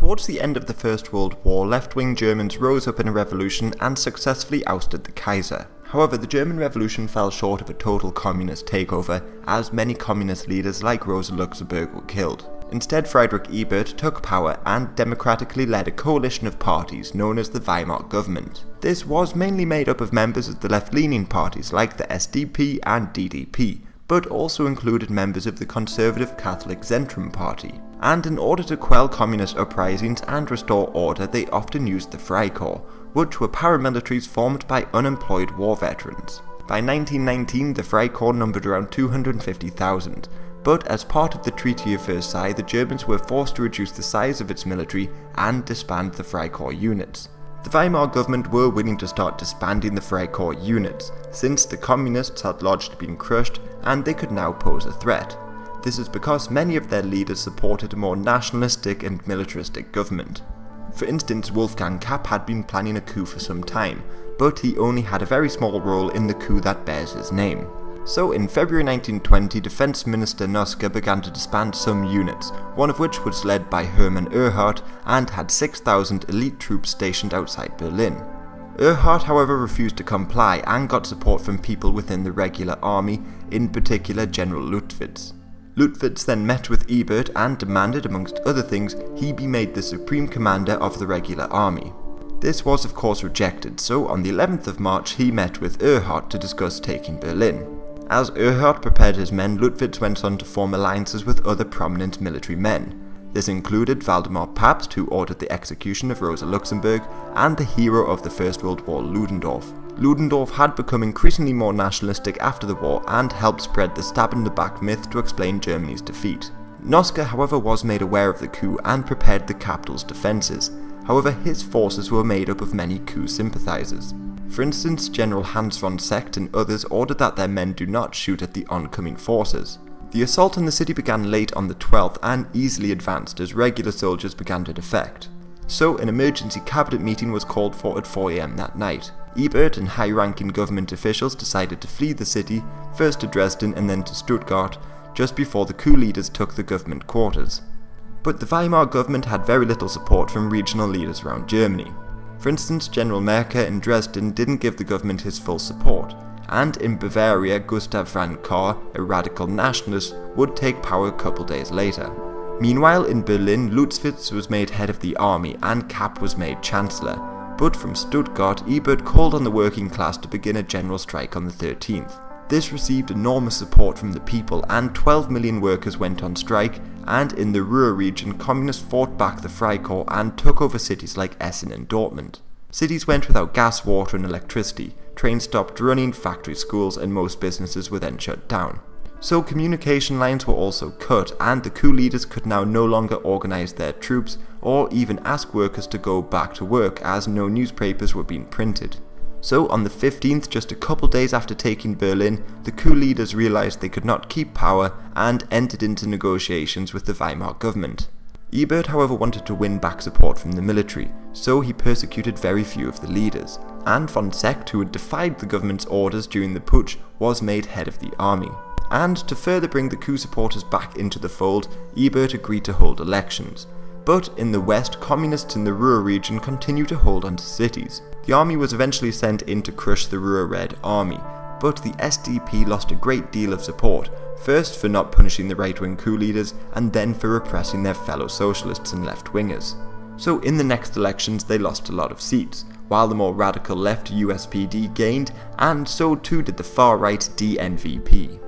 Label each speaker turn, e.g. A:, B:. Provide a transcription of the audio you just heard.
A: Towards the end of the First World War, left-wing Germans rose up in a revolution and successfully ousted the Kaiser. However, the German Revolution fell short of a total communist takeover, as many communist leaders like Rosa Luxemburg were killed. Instead, Friedrich Ebert took power and democratically led a coalition of parties known as the Weimar government. This was mainly made up of members of the left-leaning parties like the SDP and DDP, but also included members of the conservative Catholic Zentrum Party. And in order to quell communist uprisings and restore order, they often used the Freikorps, which were paramilitaries formed by unemployed war veterans. By 1919, the Freikorps numbered around 250,000, but as part of the Treaty of Versailles, the Germans were forced to reduce the size of its military and disband the Freikorps units. The Weimar government were willing to start disbanding the Freikorps units, since the communists had largely been crushed and they could now pose a threat. This is because many of their leaders supported a more nationalistic and militaristic government. For instance, Wolfgang Kapp had been planning a coup for some time, but he only had a very small role in the coup that bears his name. So in February 1920, Defense Minister Noske began to disband some units, one of which was led by Hermann Ehrhardt and had 6,000 elite troops stationed outside Berlin. Ehrhardt, however, refused to comply and got support from people within the regular army, in particular General Luttwitz. Luttwitz then met with Ebert and demanded, amongst other things, he be made the supreme commander of the regular army. This was of course rejected, so on the 11th of March he met with Ehrhardt to discuss taking Berlin. As Ehrhardt prepared his men, Luttwitz went on to form alliances with other prominent military men. This included Waldemar Pabst, who ordered the execution of Rosa Luxemburg, and the hero of the First World War, Ludendorff. Ludendorff had become increasingly more nationalistic after the war and helped spread the stab-in-the-back myth to explain Germany's defeat. Noske, however, was made aware of the coup and prepared the capital's defences. However, his forces were made up of many coup sympathisers. For instance, General Hans von Seeckt and others ordered that their men do not shoot at the oncoming forces. The assault on the city began late on the 12th and easily advanced as regular soldiers began to defect. So an emergency cabinet meeting was called for at 4 AM that night. Ebert and high-ranking government officials decided to flee the city, first to Dresden and then to Stuttgart, just before the coup leaders took the government quarters. But the Weimar government had very little support from regional leaders around Germany. For instance, General Merker in Dresden didn't give the government his full support, and in Bavaria, Gustav von Kahr, a radical nationalist, would take power a couple days later. Meanwhile, in Berlin, Luttwitz was made head of the army and Kapp was made chancellor, but from Stuttgart, Ebert called on the working class to begin a general strike on the 13th. This received enormous support from the people and 12 million workers went on strike, and in the Ruhr region, communists fought back the Freikorps and took over cities like Essen and Dortmund. Cities went without gas, water and electricity, trains stopped running, factories, schools and most businesses were then shut down. So communication lines were also cut and the coup leaders could now no longer organise their troops or even ask workers to go back to work as no newspapers were being printed. So on the 15th, just a couple days after taking Berlin, the coup leaders realised they could not keep power and entered into negotiations with the Weimar government. Ebert, however, wanted to win back support from the military, so he persecuted very few of the leaders, and von Seeckt, who had defied the government's orders during the putsch, was made head of the army. And to further bring the coup supporters back into the fold, Ebert agreed to hold elections. But in the west, communists in the Ruhr region continued to hold onto cities. The army was eventually sent in to crush the Ruhr Red Army, but the SDP lost a great deal of support, first for not punishing the right-wing coup leaders, and then for repressing their fellow socialists and left-wingers. So in the next elections they lost a lot of seats, while the more radical left USPD gained, and so too did the far-right DNVP.